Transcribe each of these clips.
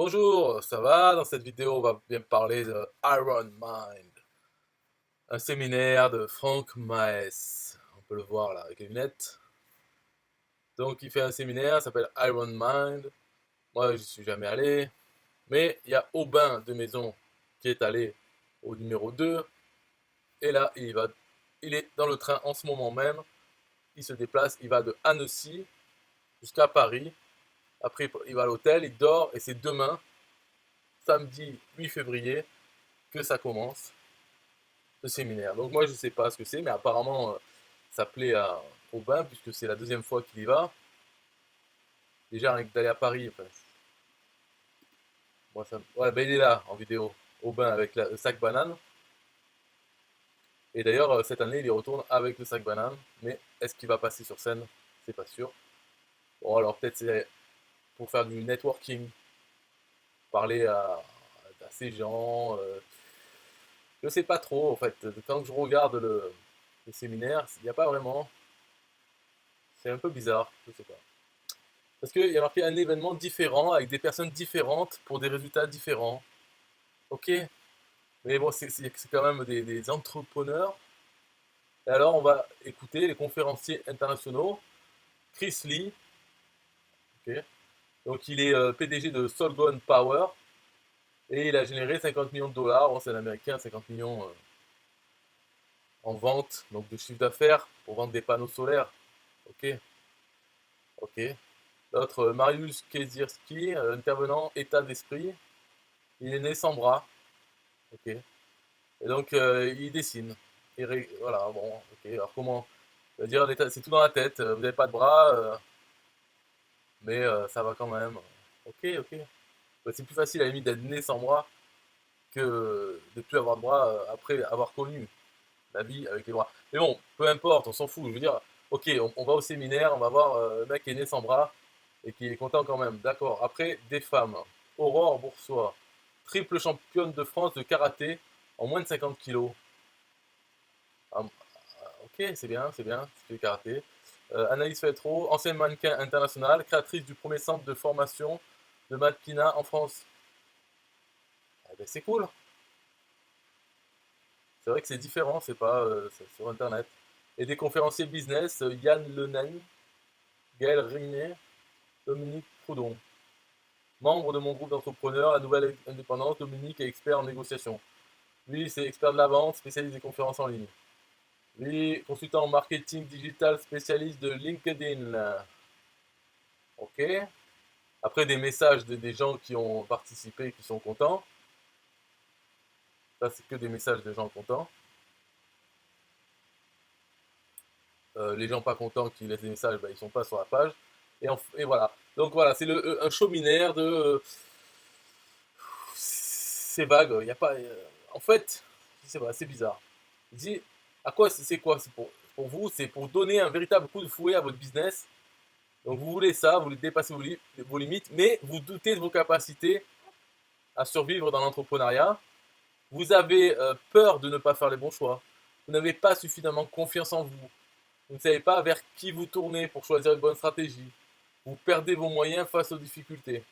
Bonjour, ça va? Dans cette vidéo, on va bien parler de Iron Mind, un séminaire de Frank Maes. On peut le voir là avec les lunettes. Donc, il fait un séminaire, ça s'appelle Iron Mind. Moi, je suis jamais allé, mais il y a Aubin de Maison qui est allé au numéro 2. Et là, il est dans le train en ce moment même. Il se déplace, il va de Annecy jusqu'à Paris. Après, il va à l'hôtel, il dort, et c'est demain, samedi 8 février, que ça commence. Le séminaire. Donc moi je sais pas ce que c'est, mais apparemment ça plaît à Aubin puisque c'est la deuxième fois qu'il y va. Déjà rien que d'aller à Paris, enfin, moi, ouais, ben, il est là en vidéo, Aubin avec le sac banane. Et d'ailleurs cette année il y retourne avec le sac banane, mais est-ce qu'il va passer sur scène? C'est pas sûr. Bon alors peut-être c'est pour faire du networking, parler à ces gens. Je sais pas trop en fait. Quand je regarde le séminaire, il n'y a pas vraiment. C'est un peu bizarre, je sais pas. Parce qu'il y a marqué un événement différent avec des personnes différentes pour des résultats différents. Ok, mais bon, c'est quand même des entrepreneurs. Et alors, on va écouter les conférenciers internationaux. Chris Lee, ok, donc il est PDG de Solgon Power et il a généré 50 millions de dollars. Bon, c'est un américain, 50 millions en vente, donc de chiffre d'affaires pour vendre des panneaux solaires. Ok, ok. L'autre, Mariusz Kezierski, intervenant état d'esprit. Il est né sans bras. Ok. Et donc, il dessine. Voilà, bon, ok. Alors, comment dire, c'est tout dans la tête. Vous n'avez pas de bras, mais ça va quand même. Ok, ok. Bah, c'est plus facile à la limite d'être né sans bras que de plus avoir de bras après avoir connu la vie avec les bras. Mais bon, peu importe, on s'en fout. Je veux dire, ok, on va au séminaire, on va voir le mec qui est né sans bras et qui est content quand même. D'accord. Après, des femmes. Aurore Boursois, triple championne de France de karaté en moins de 50 kilos. Ah, ok, c'est bien, c'est du karaté. Anaïs Feltro, ancienne mannequin internationale, créatrice du premier centre de formation de mannequinat en France. Eh ben, c'est cool. C'est vrai que c'est différent, c'est pas c'est sur internet. Et des conférenciers business, Yann Lenain, Gaël Rignet, Dominique Proudhon. Membre de mon groupe d'entrepreneurs, la nouvelle indépendance, Dominique est expert en négociation. Lui, c'est expert de la vente, spécialiste des conférences en ligne. Lui, consultant en marketing digital, spécialiste de LinkedIn. Ok. Après, des messages des gens qui ont participé, qui sont contents. Ça, c'est que des messages des gens contents. Les gens pas contents qui laissent des messages, bah, ils sont pas sur la page. Et voilà. Donc voilà, c'est un show-minaire de. C'est vague. Il y a pas. En fait, je sais pas, c'est bizarre. Je dis, à quoi c'est quoi? C'est pour vous, c'est pour donner un véritable coup de fouet à votre business. Donc vous voulez ça, vous voulez dépasser vos limites, mais vous doutez de vos capacités à survivre dans l'entrepreneuriat. Vous avez peur de ne pas faire les bons choix. Vous n'avez pas suffisamment confiance en vous. Vous ne savez pas vers qui vous tourner pour choisir une bonne stratégie. Vous perdez vos moyens face aux difficultés.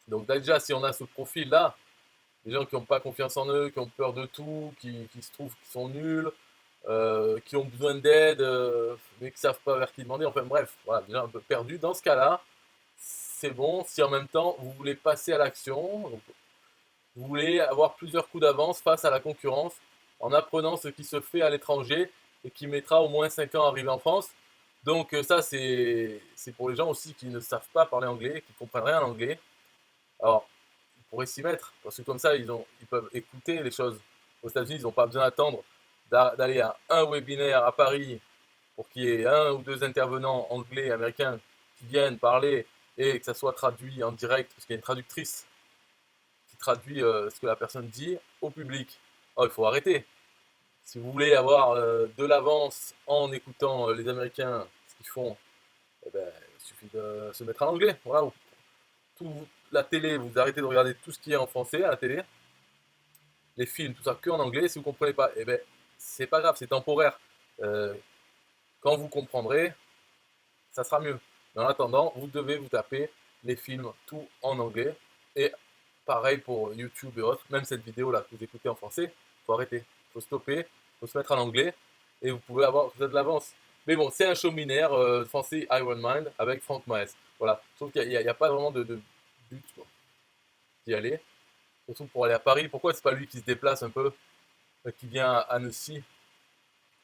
Donc déjà, si on a ce profil-là, des gens qui n'ont pas confiance en eux, qui ont peur de tout, qui se trouvent qu'ils sont nuls, qui ont besoin d'aide, mais qui ne savent pas vers qui demander, enfin bref, voilà, déjà un peu perdu. Dans ce cas-là, c'est bon si en même temps vous voulez passer à l'action, vous voulez avoir plusieurs coups d'avance face à la concurrence en apprenant ce qui se fait à l'étranger et qui mettra au moins 5 ans à arriver en France. Donc ça, c'est pour les gens aussi qui ne savent pas parler anglais, qui ne comprennent rien en anglais. Alors, ils pourraient s'y mettre, parce que comme ça, ils peuvent écouter les choses. Aux États-Unis, ils n'ont pas besoin d'attendre d'aller à un webinaire à Paris pour qu'il y ait un ou deux intervenants anglais et américains qui viennent parler et que ça soit traduit en direct, parce qu'il y a une traductrice qui traduit ce que la personne dit au public. Oh, il faut arrêter. Si vous voulez avoir de l'avance en écoutant les Américains, ce qu'ils font, eh ben, il suffit de se mettre en anglais. Voilà. La télé, vous arrêtez de regarder tout ce qui est en français à la télé, les films, tout ça que en anglais. Si vous ne comprenez pas, eh ben, c'est pas grave, c'est temporaire. Euh, Quand vous comprendrez, ça sera mieux. Mais en attendant, vous devez vous taper les films tout en anglais. Et pareil pour YouTube et autres, même cette vidéo là que vous écoutez en français, il faut arrêter, il faut stopper, il faut se mettre en anglais et vous avez de l'avance. Mais bon, c'est un show minaire français Iron Mind avec Franck Maes. Voilà, je trouve qu'il n'y a pas vraiment de but d'y aller. Surtout pour aller à Paris, pourquoi c'est pas lui qui se déplace un peu, qui vient à Annecy.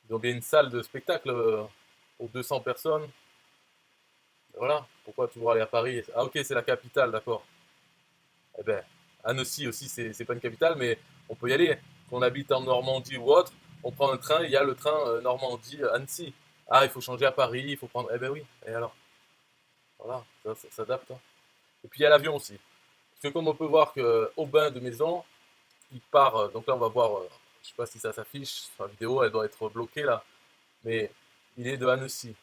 Ils ont bien une salle de spectacle pour 200 personnes. Voilà, pourquoi toujours aller à Paris? Ah ok, c'est la capitale, d'accord. Eh ben, Annecy aussi, c'est pas une capitale, mais on peut y aller. Quand on habite en Normandie ou autre, on prend un train, il y a le train Normandie-Annecy. Ah, il faut changer à Paris, il faut prendre... Eh ben oui, et alors? Voilà, ça s'adapte. Hein. Et puis il y a l'avion aussi. Parce que comme on peut voir que Aubin de Maison, il part, donc là on va voir, je sais pas si ça s'affiche sur la vidéo, elle doit être bloquée là, mais il est de Annecy.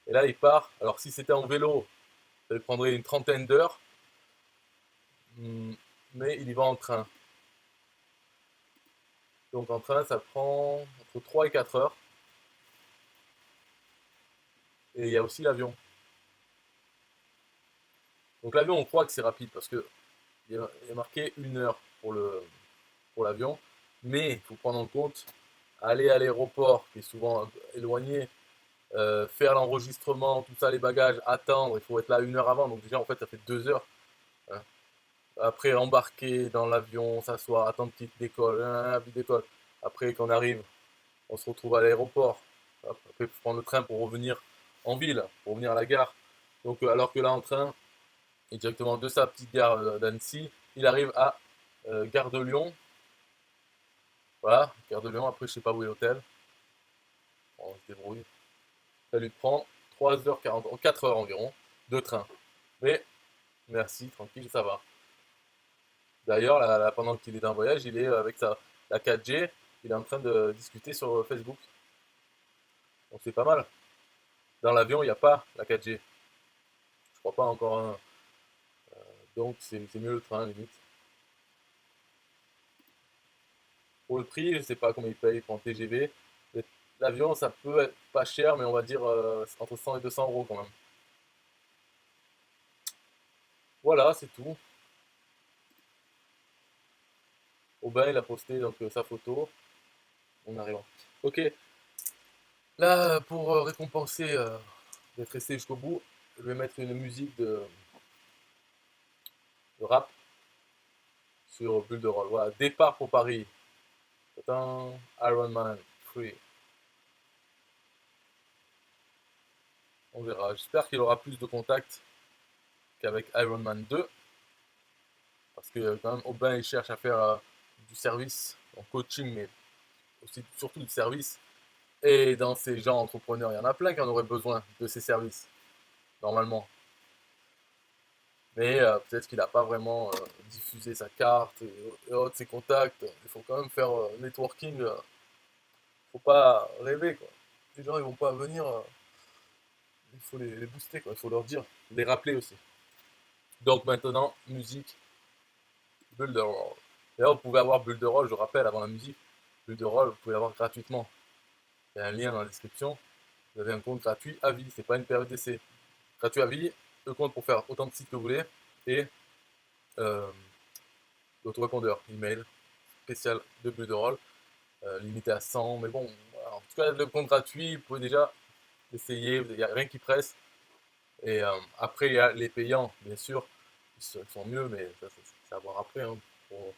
Et là il part, alors si c'était en vélo, ça lui prendrait une trentaine d'heures, mais il y va en train. Donc en train ça prend entre 3 et 4 heures. Et il y a aussi l'avion. Donc l'avion on croit que c'est rapide parce que il y a marqué 1 heure pour l'avion, mais il faut prendre en compte aller à l'aéroport qui est souvent éloigné, faire l'enregistrement, tout ça, les bagages, attendre, il faut être là 1 heure avant, donc déjà en fait ça fait 2 heures. Hein. Après embarquer dans l'avion, s'asseoir, attendre qu'il décolle, après quand on arrive, on se retrouve à l'aéroport, après il faut prendre le train pour revenir en ville, pour revenir à la gare. Donc alors que là en train, et directement de sa petite gare d'Annecy, il arrive à Gare de Lyon. Voilà, Gare de Lyon, après je sais pas où est l'hôtel. On se débrouille. Ça lui prend 3h40, 4 heures environ, de train. Mais merci, tranquille, ça va. D'ailleurs, là, pendant qu'il est en voyage, il est avec la 4G, il est en train de discuter sur Facebook. Donc c'est pas mal. Dans l'avion, il n'y a pas la 4G. Je crois pas encore un. Donc c'est mieux le train, limite. Pour le prix, je sais pas combien il paye pour un TGV. L'avion, ça peut être pas cher, mais on va dire entre 100 et 200 euros quand même. Voilà, c'est tout. Aubin, il a posté donc sa photo. On arrive. Ok. Là, pour récompenser d'être resté jusqu'au bout, je vais mettre une musique de rap sur Bulle de Roll. Voilà, départ pour Paris. Iron Man 3. On verra. J'espère qu'il aura plus de contacts qu'avec Iron Man 2. Parce que quand même, Aubin, il cherche à faire du service, en coaching, mais aussi surtout du service. Et dans ces gens entrepreneurs, il y en a plein qui en auraient besoin de ces services, normalement. Mais peut-être qu'il n'a pas vraiment diffusé sa carte et autres, ses contacts. Il faut quand même faire networking. Faut pas rêver, quoi. Les gens, ils vont pas venir. Il faut les booster, quoi. Il faut leur dire, les rappeler aussi. Donc maintenant, musique, Bulle de Roll. D'ailleurs, vous pouvez avoir Bulle de Roll, je rappelle, avant la musique. Bulle de Roll, vous pouvez l'avoir gratuitement. Il y a un lien dans la description. Vous avez un compte gratuit à vie, c'est pas une période d'essai. Gratuit à vie, le compte pour faire autant de sites que vous voulez. Et l'autorépondeur, email spécial de Bulle de Roll, limité à 100. Mais bon, voilà. En tout cas, le compte gratuit, vous pouvez déjà essayer, il n'y a rien qui presse. Et après, il y a les payants, bien sûr, ils sont mieux, mais ça, c'est à voir après, hein, pour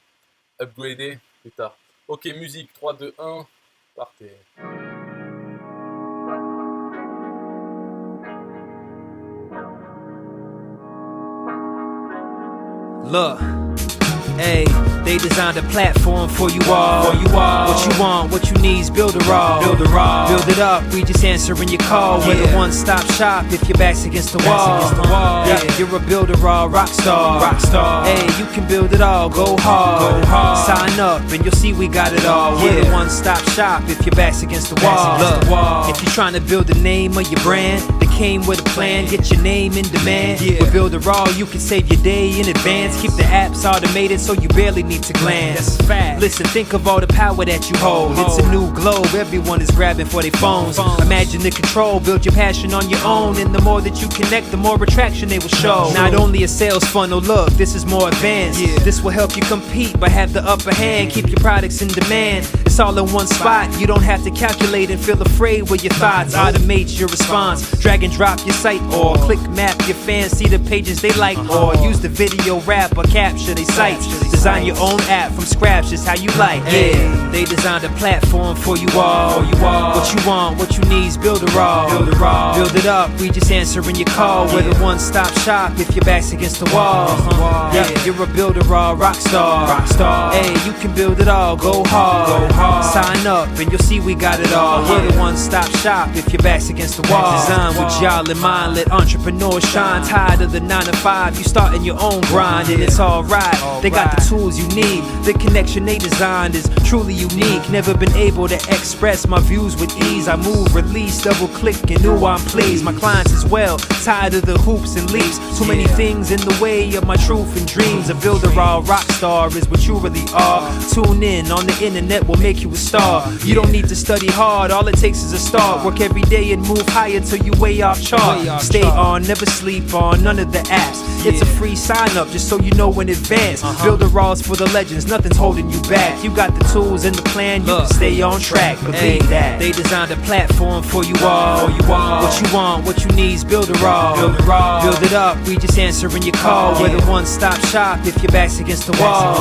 upgrader plus tard. Ok, musique, 3, 2, 1, partez. Look, hey, they designed a platform for you all. What you want, what you need's build a raw. Build it up, we just answering your call. We're the one-stop shop if your back's against the wall. Yeah, you're a builder raw, rock star. Hey, you can build it all, go hard. Sign up and you'll see we got it all. We're the one-stop shop if your back's against the wall. Look, if you're trying to build the name of your brand, the came with a plan, get your name in demand. With Builderall, you can save your day in advance. Keep the apps automated so you barely need to glance. Listen, think of all the power that you hold. It's a new globe, everyone is grabbing for their phones. Imagine the control, build your passion on your own. And the more that you connect, the more attraction they will show. Not only a sales funnel, look, this is more advanced. This will help you compete, but have the upper hand. Keep your products in demand. It's all in one spot. You don't have to calculate and feel afraid with your thoughts. Automate your response. Drag and drop your site or click map your fans. See the pages they like or use the video rap or capture they sites. Design your own app from scratch, just how you like. Yeah, they designed a platform for you all. What you want, what you need is Builderall. Build it up, we just answering your call. We're the one-stop shop if your back's against the wall. Yeah, you're a Builderall rockstar. Hey, you can build it all, go hard. Sign up and you'll see we got it all. We're the one-stop shop if your back's against the wall. Design with y'all in mind, let entrepreneurs shine. Tired of the 9 to 5, you starting your own grind and it's alright. They got the tools you need. The connection they designed is truly unique. Never been able to express my views with ease. I move, release, double click and ooh, I'm pleased. My clients as well, tired of the hoops and leaps. Too many things in the way of my truth and dreams. A Builderall rockstar is what you really are. Tune in, on the internet will make you a star. You don't need to study hard, all it takes is a start. Work every day and move higher till you way off chart. Stay on, never sleep on none of the apps. It's a free sign up just so you know in advance. Builderall's for the legends, nothing's holding you back. You got the tools and the plan, you can stay on track. Believe that. They designed a platform for you all. What you want, what you need is Builderall. Build it up, we just answering your call. We're the one-stop shop if your back's against the wall.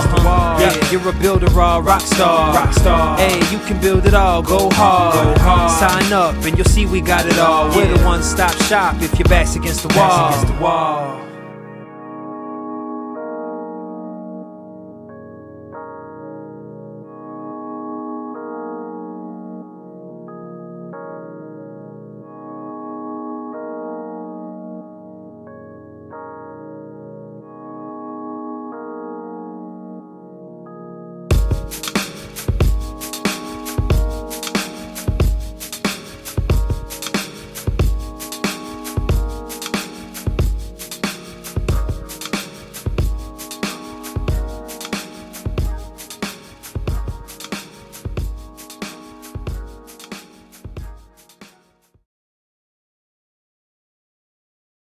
Yeah, you're a Builderall rockstar. Hey, you can build it all, go hard. Sign up and you'll see we got it all. We're the one-stop shop if your back's against the wall.